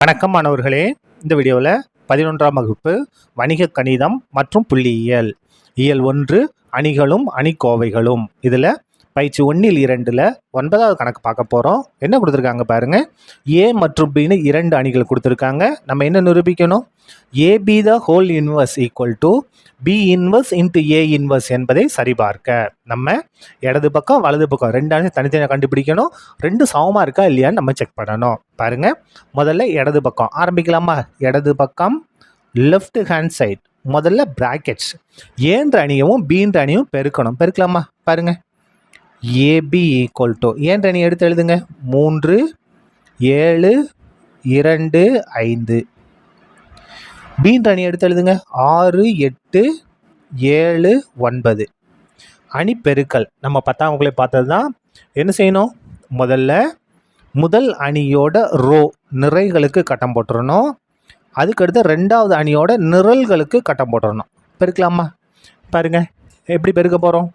வணக்கம் மாணவர்களே. இந்த வீடியோவில் 11ஆம் வகுப்பு வணிக கணிதம் மற்றும் புள்ளியியல் இயல் 1 அணிகளும் அணிக்கோவைகளும் இதில் பயிற்சி 1 2 9வது கணக்கு பார்க்க போகிறோம். என்ன கொடுத்துருக்காங்க பாருங்க. ஏ மற்றும் பின்னு 2 அணிகள் கொடுத்துருக்காங்க. நம்ம என்ன நிரூபிக்கணும்? AB the whole inverse equal to B inverse into A inverse என்பதை சரிபார்க்க நம்ம இடது பக்கம் வலது பக்கம் 2 அணி தனித்தனியாக கண்டுபிடிக்கணும். 2 சமமாக இருக்கா இல்லையான்னு நம்ம செக் பண்ணணும். பாருங்க, முதல்ல இடது பக்கம் ஆரம்பிக்கலாமா? இடது பக்கம் லெஃப்ட் ஹேண்ட் சைட் முதல்ல பிராக்கெட்ஸ் ஏன்ற அணியவும் பீன்ற அணியும் பெருக்கலாமா? பாருங்க, ஏபி ஈக்குவல் டு ஏன்ற அணி எடுத்து எழுதுங்க. 3 7 2 5. பீன்ற அணி எடுத்து எழுதுங்க. 6 8 7 9. அணி பெருக்கல் நம்ம 10ஆம் வகுப்பிலே பார்த்தது தான். என்ன செய்யணும்? முதல் அணியோட ரோ நிறைகளுக்கு கட்டம் போட்டுறணும். அதுக்கடுத்து 2வது அணியோட நிரல்களுக்கு கட்டம் போட்டுறணும். பெருக்கலாமா? பாருங்க, எப்படி பெருக்க போகிறோம்?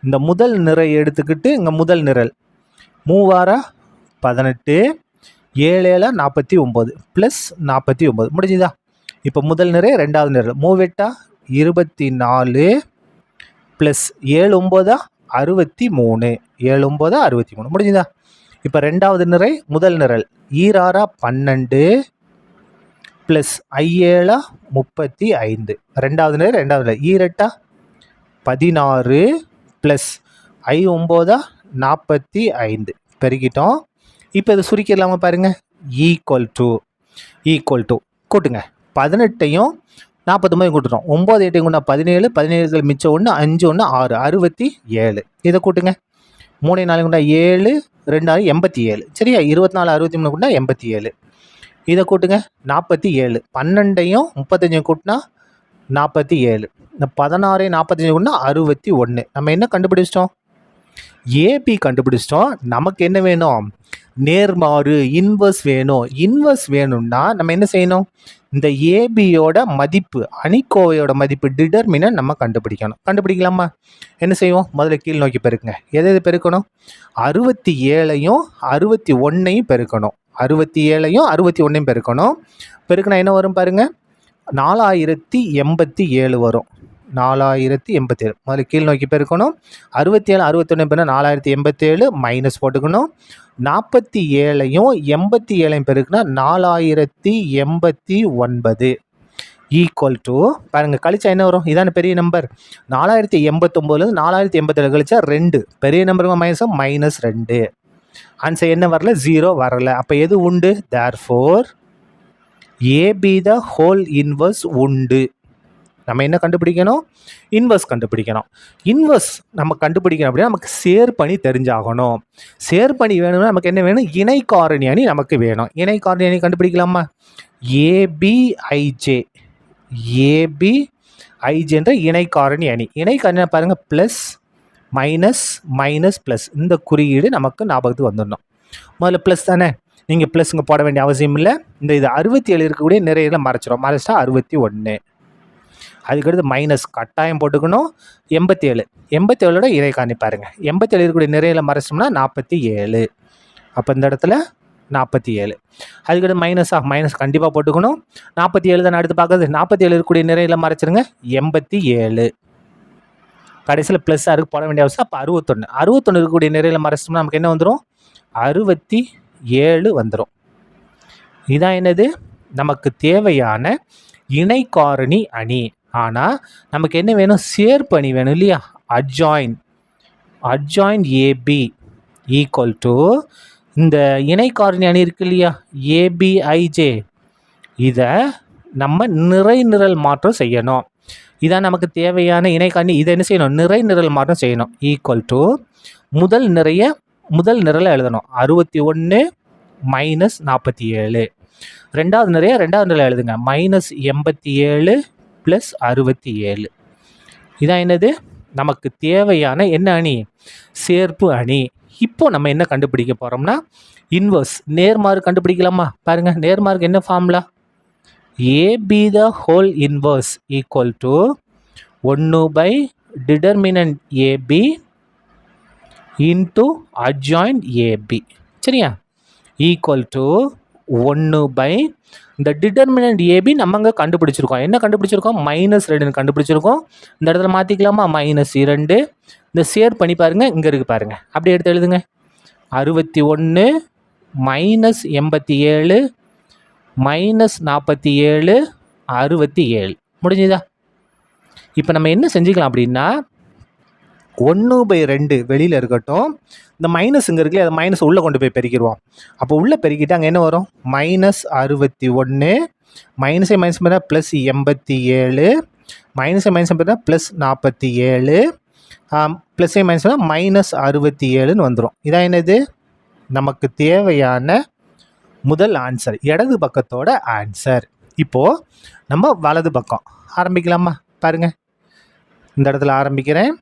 இந்த முதல் நிறை எடுத்துக்கிட்டு இங்கே முதல் நிரல் 3 18 7 49 ப்ளஸ் 49 முடிஞ்சுதா? இப்போ முதல் நிறை 2வது நிரல் 3 24 ப்ளஸ் 7 9 63 7 9 63 முடிஞ்சுதா? இப்போ 2வது நிறை முதல் நிரல் 6 12 ப்ளஸ் 7 35 2வது நிறை 2வது நிலை 8 16 ப்ளஸ் 9 45 பெருக்கிட்டோம். இப்போ இதை சுருக்கிடலாமா? பாருங்க, ஈக்குவல் டு கூட்டுங்க. 18ஐயும் 49 கூட்டுறோம். 9 8 கூட்டினா 17 17 மிச்சம் 1 5 1 6 67. இதை கூட்டுங்க. 3 4 கூட்டினா 7 2 87. சரியா? 24 63 கூட்டினா 87. இதை கூட்டுங்க. 47 12ஐயும் 35 கூட்டினா 47. இந்த 16 45 கூட்டினா 61. நம்ம என்ன கண்டுபிடிச்சிட்டோம்? ஏபி கண்டுபிடிச்சிட்டோம். நமக்கு என்ன வேணும்? நேர்மாறு இன்வர்ஸ் வேணும். இன்வர்ஸ் வேணும்னா நம்ம என்ன செய்யணும்? இந்த ஏபியோட மதிப்பு அணிக்கோவையோட மதிப்பு டிடர்மினன்ட் நம்ம கண்டுபிடிக்கலாமா? என்ன செய்வோம்? முதல்ல கீழ் நோக்கி பெருக்குங்க. எது பெருக்கணும்? 67ஐயும் 61ஐயும் பெருக்கணும். 67ஐயும் 61ஐயும் பெருக்கணும். பெருக்கினா என்ன வரும் பாருங்க? 4087 வரும். 4087 முதல்ல கீழ் நோக்கி பெருக்கணும். 67 61 பெருனா 4087 மைனஸ் போட்டுக்கணும். 47ஐயும் 87ஐயும் பெருக்குனா 4089 ஈக்குவல் டு பாருங்க, கழிச்சா என்ன வரும்? இதான பெரிய நம்பர். 4089 4087 கழிச்சா 2 பெரிய நம்பருங்க மைனஸ் 2. ஆன்சர் என்ன வரல? 0 வரல. அப்போ எது உண்டு? Therefore AB the whole inverse உண்டு. நம்ம என்ன கண்டுபிடிக்கணும்? இன்வர்ஸ் கண்டுபிடிக்கணும். இன்வர்ஸ் நம்ம கண்டுபிடிக்கணும் அப்படின்னா நமக்கு சேர்ப்பணி தெரிஞ்சாகணும். சேர்ப்பணி வேணும்னா நமக்கு என்ன வேணும்? இணை காரணி அணி நமக்கு வேணும். இணை காரணி அணி கண்டுபிடிக்கலாமா? ஏபிஐஜேன்ற இணை காரணி அணி. இணை காரணி பாருங்க, ப்ளஸ் மைனஸ் மைனஸ் ப்ளஸ். இந்த குறியீடு நமக்கு ஞாபகத்துக்கு வந்துடணும். முதல்ல ப்ளஸ் தானே, நீங்கள் ப்ளஸ் இங்கே போட வேண்டிய அவசியம் இல்லை. இது 67 இருக்கக்கூடிய நிறையில மறைச்சிட்டா 61. அதுக்கடுத்து மைனஸ் கட்டாயம் போட்டுக்கணும். 87ஓட இணை காரணி பாருங்க. 87 இருக்கக்கூடிய நிறையில மறைச்சோம்னா 47. அப்போ இந்த இடத்துல 47. அதுக்கடுத்து மைனஸ் கண்டிப்பாக போட்டுக்கணும். 47 தானே அடுத்து பார்க்குறது. 47 இருக்கக்கூடிய நிறையில மறைச்சிருங்க. 87. கடைசியில் ப்ளஸ் அதுக்கு போட வேண்டிய அவசியம். அப்போ 61 இருக்கக்கூடிய நிறையில மறைச்சோம்னா நமக்கு என்ன வந்துடும்? 67 வந்துடும். இதான் என்னது? நமக்கு தேவையான இணை காரணி அணி. ஆனால் நமக்கு என்ன வேணும்? சேர்ப்பு அணி வேணும் இல்லையா? அட்ஜாயின் ஏபி ஈக்குவல் டு இந்த இணை காரணி அணி இருக்கு இல்லையா? ஏபிஐஜே. இதை நம்ம நிரல் மாற்றம் செய்யணும். இதான் நமக்கு தேவையான இணை காரணி. இதை என்ன செய்யணும்? நிரல் மாற்றம் செய்யணும். ஈக்குவல் டு முதல் நிரலை எழுதணும். 61 மைனஸ் 47. 2வது நிரலை எழுதுங்க. Minus 87 plus 67. இதான் என்னது? நமக்கு தேவையான என்ன அணி? சேர்ப்பு அணி. இப்போ நம்ம என்ன கண்டுபிடிக்க போகிறோம்னா இன்வர்ஸ் நேர்மாறு கண்டுபிடிக்கலாமா? பாருங்க, நேர்மாறுக்கு என்ன formula? AB the whole inverse equal to 1 by determinant AB into adjoint AB. சரியா? ஈக்குவல் டு 1 பை இந்த டிட்டர்மினன்ட் ஏபி நம்ம அங்கே கண்டுபிடிச்சிருக்கோம். என்ன கண்டுபிடிச்சிருக்கோம்? -2 கண்டுபிடிச்சிருக்கோம். இந்த இடத்துல மாற்றிக்கலாமா? -2. இந்த ஷேர் பண்ணி பாருங்கள், இங்கே இருக்குது பாருங்கள். அப்படியே எடுத்து எழுதுங்க. 61 -87 -47 67 முடிஞ்சுதா? இப்போ நம்ம என்ன செஞ்சுக்கலாம் அப்படின்னா 1/2 வெளியில் இருக்கட்டும். இந்த மைனஸ் இங்கே இருக்குல்ல, அதை மைனஸ் உள்ளே கொண்டு போய் பெருக்கிடுவோம். அப்போ உள்ளே பெருக்கிட்டு அங்கே என்ன வரும்? -61 மைனஸை மைனஸ் பண்ணால் +87 மைனஸை மைனஸ் பண்ணால் +47 ப்ளஸ்ஸை மைனஸ் பண்ணால் -67ன்னு வந்துடும். இதான் என்னது? நமக்கு தேவையான முதல் ஆன்சர், இடது பக்கத்தோட ஆன்சர். இப்போது நம்ம வலது பக்கம் ஆரம்பிக்கலாமா? பாருங்கள், இந்த இடத்துல ஆரம்பிக்கிறேன்.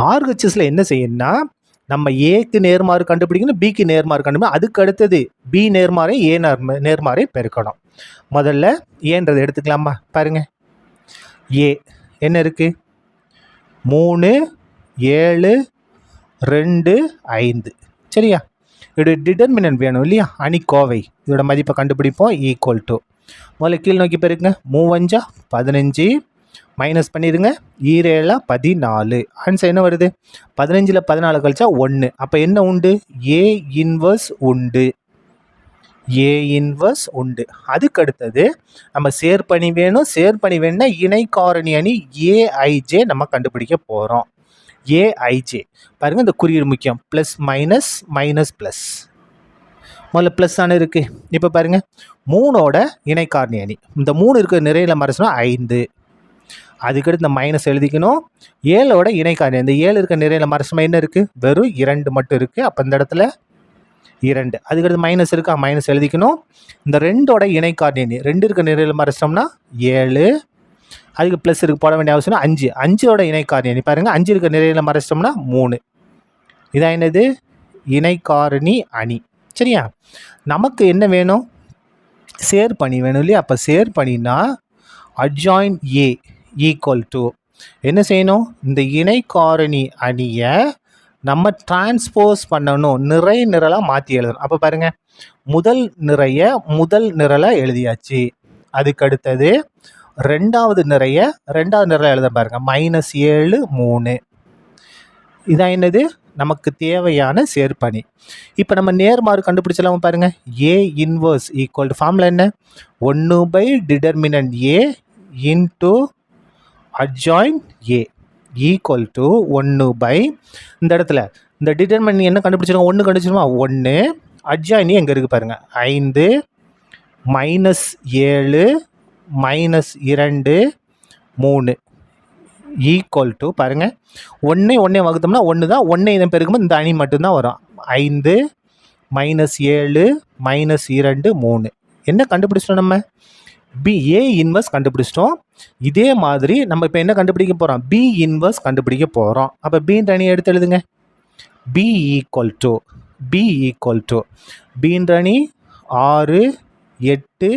ஆர்ஹெச்எஸில் என்ன செய்யணும்னா, நம்ம ஏக்கு நேர்மாறு கண்டுபிடிக்கணும், பிக்கு நேர்மாறு கண்டுபிடிக்கணும். அதுக்கு அடுத்தது பி நேர்மாறை ஏ நேர்மாறை பெருக்கணும். முதல்ல ஏன்றதை எடுத்துக்கலாமா? பாருங்கள், ஏ என்ன இருக்குது? 3 7 2 5. சரியா? இதோட டிட்டர்மினன்ட் வேணும் இல்லையா? அணிக்கோவை. இதோட மதிப்பை கண்டுபிடிப்போம். ஈக்குவல் டு முதல்ல கீழ் நோக்கி பெருக்குங்க. 3 5 15 மைனஸ் பண்ணிடுங்க. 7 14. ஆன்சர் என்ன வருது? 15ல் 14 கழிச்சா 1. அப்போ என்ன உண்டு? ஏ இன்வர்ஸ் உண்டு. ஏ இன்வர்ஸ் உண்டு. அதுக்கு அடுத்தது நம்ம சேர்ப்பணி வேணும். சேர்ப்பணி வேணும்னா இணை காரணி அணி ஏஐஜே நம்ம கண்டுபிடிக்க போகிறோம். ஏஐஜே பாருங்கள், இந்த குறியீடு முக்கியம். Plus minus minus plus. முதல்ல ப்ளஸ் தானே இருக்குது. இப்போ பாருங்கள், 3ஓட இணை காரணி அணி. இந்த 3 இருக்கிற நிறையில் மறைச்சோன்னா 5. அதுக்கடுத்து இந்த மைனஸ் எழுதிக்கணும். 7ஓட இணை காரணி, இந்த 7 இருக்க நிறையில் மறைச்சோம்னா என்ன இருக்குது? வெறும் 2 மட்டும் இருக்குது. அப்போ இந்த இடத்துல 2. அதுக்கடுத்து மைனஸ் இருக்கா? மைனஸ் எழுதிக்கணும். இந்த 2ஓட இணை காரணி அணி 2 இருக்க நிறையில் மறைச்சோம்னா 7. அதுக்கு ப்ளஸ் இருக்குது, போட வேண்டிய அவசியம் 5. 5ஓட இணை காரணி அணி பாருங்கள், 5 இருக்க நிறையில் மறைச்சிட்டோம்னா 3. இதான் என்னது? இணை காரணி அணி. சரியா? நமக்கு என்ன வேணும்? சேர்ப்பணி வேணும் இல்லையா? அப்போ சேர்ப்பணினா அட்ஜாயின் ஏ ஈக்குவல் டு என்ன செய்யணும்? இந்த இணை காரணி அணியை நம்ம டிரான்ஸ்போஸ் பண்ணணும், நிறை நிரலாக மாற்றி எழுதணும். அப்போ பாருங்கள், முதல் நிறைய முதல் நிரலாக எழுதியாச்சு. அதுக்கு அடுத்தது ரெண்டாவது நிறைய ரெண்டாவது நிரலாக எழுத பாருங்க. -7 3. இதான் என்னது? நமக்கு தேவையான சேர்ப்பணி. இப்போ நம்ம நேர்மாறு கண்டுபிடிச்சலாம் பாருங்க. A inverse equal to formula என்ன? 1 by determinant A into adjoint A equal to 1 by இந்த இடத்துல இந்த டிட்டர்மினன்ட் என்ன கண்டுபிடிச்சிருக்கோம்? 1 கண்டுபிடிச்சிருமா? 1. அட்ஜாயின் எங்கே இருக்குது பாருங்கள். 5 -7 -2 3 ஈக்குவல் டு பாருங்கள், 1 வகுத்தோம்னா 1 தான். 1 இதன் பெருக்கும்போது இந்த அணி மட்டும்தான் வரும். 5 -7 -2 3. என்ன கண்டுபிடிச்சிட்டோம்? நம்ம பி ஏ இன்வர்ஸ் கண்டுபிடிச்சிட்டோம். இதே மாதிரி நம்ம இப்போ என்ன கண்டுபிடிக்க போகிறோம்? பி இன்வர்ஸ் கண்டுபிடிக்க போகிறோம். அப்போ பின்ற அணி எடுத்து எழுதுங்க. பி ஈக்குவல் டு பின்ற அணி 6 8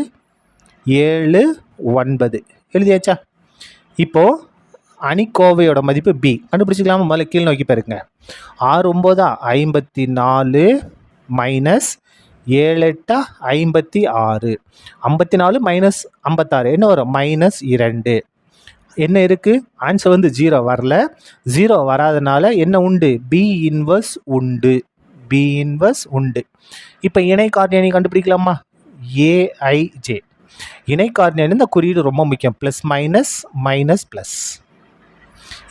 7 9 எழுதியாச்சா? இப்போது அணிக்கோவையோட மதிப்பு பி கண்டுபிடிச்சிக்கலாமா? முதல்ல கீழ் நோக்கி பாருங்க. 6 9 54 மைனஸ் 7 8 56. 54 மைனஸ் 56 என்ன வரும்? -2. என்ன இருக்குது? ஆன்சர் வந்து 0 வரல. 0 வராதனால என்ன உண்டு? பி இன்வர்ஸ் உண்டு. பி இன்வர்ஸ் உண்டு. இப்போ இணை காரணி அணி கண்டுபிடிக்கலாமா? ஏஐஜே இணை காரணி அணி இந்த குறியீடு ரொம்ப முக்கியம். Plus minus minus plus.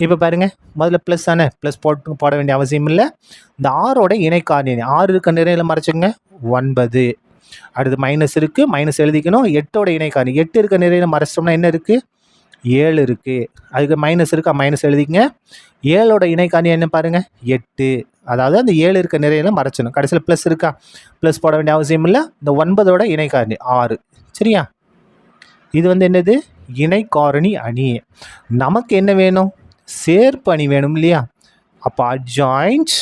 இப்போ பாருங்கள், முதல்ல ப்ளஸ் தானே, ப்ளஸ் போட வேண்டிய அவசியம் இல்லை. இந்த 6ஓட இணை காரணி அணி 6 இருக்க நிறையில் மறைச்சுங்க 9. அடுத்து மைனஸ் இருக்குது, மைனஸ் எழுதிக்கணும். 8ஓட இணை காரணி 8 இருக்க நிறையில் மறைச்சிட்டோம்னா என்ன இருக்குது? 7 இருக்குது. அதுக்கு மைனஸ் இருக்கா? மைனஸ் எழுதிக்கங்க. 7ஓட இணை காரணி என்ன பாருங்கள்? 8. அதாவது அந்த 7 இருக்க நிறையில் மறைச்சணும். கடைசியில் ப்ளஸ் இருக்கா? ப்ளஸ் போட வேண்டிய அவசியம் இல்லை. இந்த 9ஓட இணை காரணி 6. சரியா? இது வந்து என்னது? இணை காரணி அணி. நமக்கு என்ன வேணும்? சேர்ப்பு அணி வேணும் இல்லையா? அப்போ அட்ஜாயின்ட்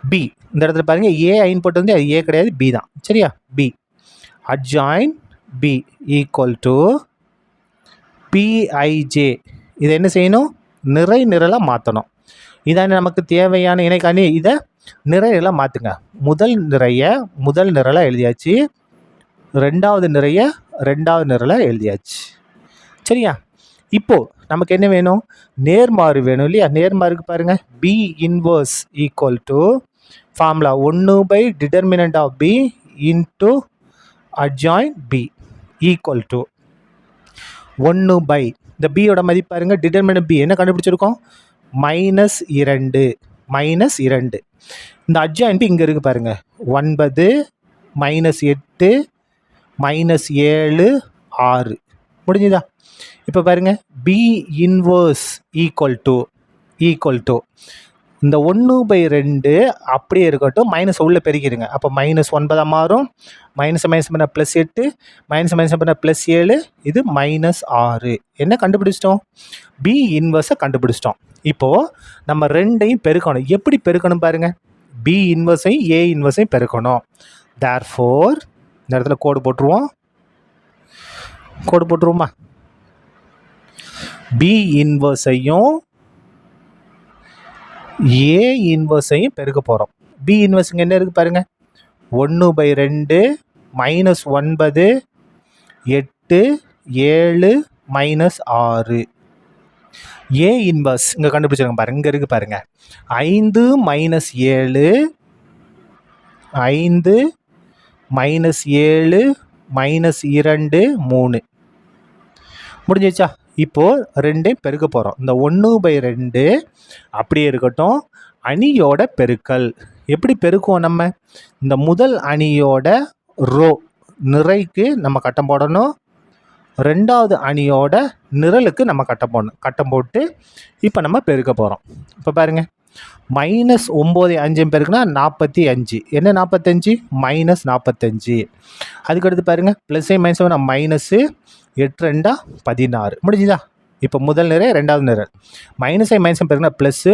பி. இந்த இடத்துல பாருங்கள், ஏ ஐன் போட்டு வந்து அது ஏ கிடையாது, பி தான். சரியா? B adjoint B equal to B I J. இதை என்ன செய்யணும்? நிறை நிரலாக மாற்றணும். இதான நமக்கு தேவையான இணைக்காணி. இதை நிறையெல்லாம் மாற்றுங்க. முதல் நிரலாக எழுதியாச்சு, ரெண்டாவது நிரலாக எழுதியாச்சு. சரியா? இப்போது நமக்கு என்ன வேணும்? நேர்மாறு வேணும் இல்லையா? நேர்மாறுக்கு பாருங்கள், B inverse equal to formula 1 determinant of B into adjoint B equal to 1 இந்த பியோட மதிப்பு பாருங்கள், டிடர்மினன்ட் பி என்ன கண்டுபிடிச்சிருக்கோம்? -2. இந்த அட்ஜாயின் பி இங்கே இருக்குது பாருங்கள், 9 -8 -7 6. முடிஞ்சுதா? இப்போ பாருங்கள், பி இன்வர்ஸ் ஈக்குவல் டு இந்த 1/2 அப்படியே இருக்கட்டும், மைனஸ் உள்ளே பெருக்கிடுங்க. அப்போ -9 மாறும், மைனஸ் பண்ண +8, மைனஸ் பண்ண +7, இது -6. என்ன கண்டுபிடிச்சிட்டோம்? பி இன்வர்ஸை கண்டுபிடிச்சிட்டோம். இப்போது நம்ம ரெண்டையும் பெருக்கணும். எப்படி பெருக்கணும் பாருங்கள், பி இன்வர்ஸையும் ஏ இன்வர்ஸையும் பெருக்கணும். தேர்ஃபோர் இந்த இடத்துல கோடு போட்டுருவோமா? பி இன்வர்ஸையும் ஏ இன்வர்ஸையும் பெருக்க போகிறோம். பி இன்வர்ஸுங்க என்ன இருக்குது பாருங்கள், 1/2 -9 8 7 -6. ஏ இன்வர்ஸ் இங்கே கண்டுபிடிச்சிருங்க பாருங்க, இங்கே இருக்குது பாருங்க, 5 -7 5 -7 -2 3. முடிஞ்சிச்சா? இப்போது ரெண்டையும் பெருக்க போகிறோம். இந்த 1/2 அப்படியே இருக்கட்டும், அணியோட பெருக்கல். எப்படி பெருக்குவோம் நம்ம? இந்த முதல் அணியோட ரோ நிறைக்கு நம்ம கட்டம் போடணும், ரெண்டாவது அணியோட நிரலுக்கு நம்ம கட்டம் போடணும். கட்டம் போட்டு இப்போ நம்ம பெருக்க போகிறோம். இப்போ பாருங்கள், -9 5 பெருக்குனா 45. என்ன 45? -45. அதுக்கடுத்து பாருங்கள், +ஐ மைனஸ் -8 2 16. முடிஞ்சுதா? இப்போ முதல் நிறை, ரெண்டாவது நிறை. மைனஸை மைனஸ் பெருக்குனா +9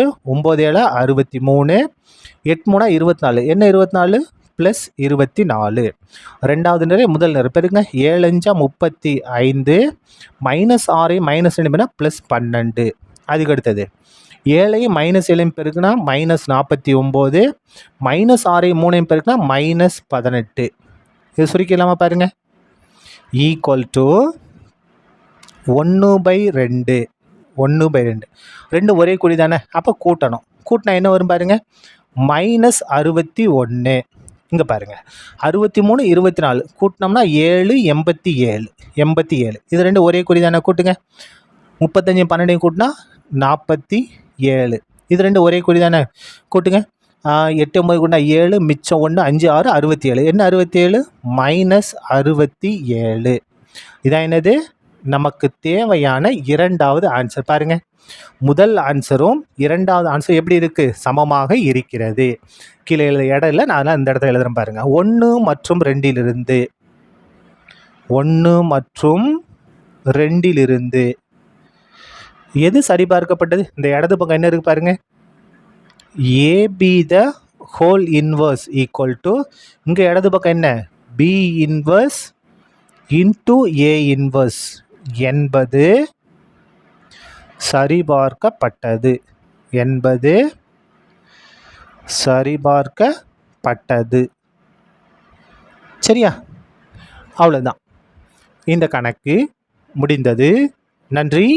7 63, 8 3 24. என்ன 24? +24. ரெண்டாவது நிறை, முதல் நிறை பெருங்க, 7 5 35, -6 -2 பெருனா +12. அதுக்கடுத்தது 7 -7 பெருக்குனா -49, -6 3 பெருக்குனா -18. இது சுருக்கிடலாமா பாருங்க, ஈக்குவல் டு 1/2. 1/2 ரெண்டு ஒரே குறி தானே, அப்போ கூட்டணும். கூட்டினா என்ன வரும் பாருங்க, -61. இங்கே பாருங்கள், 63 24 கூட்டினோம்னா 7 87. இது ரெண்டு ஒரே குறி தானே, கூட்டுங்க. 35 12 கூட்டினா 47. இது ரெண்டு ஒரே குறி தானே, கூட்டுங்க. 8 9 கூட்டினா 7, மிச்சம் 1 5 6 67. என்ன 67? -67. இதான் என்னது? நமக்கு தேவையான இரண்டாவது ஆன்சர். பாருங்க, முதல் ஆன்சரும் இரண்டாவது ஆன்சர் எப்படி இருக்கு? சமமாக இருக்கிறது. கீழே எழுத இடம் இல்லை, நான் இந்த இடத்துல எழுதுறேன் பாருங்க. 1 மற்றும் 2 எது சரிபார்க்கப்பட்டது? இந்த இடது பக்கம் என்ன இருக்கு பாருங்க, AB the whole inverse equal to, இங்கே இடது பக்கம் என்ன, B inverse into A inverse என்பது சரிபார்க்கப்பட்டது. சரியா? அவ்வளோதான், இந்த கணக்கு முடிந்தது. நன்றி.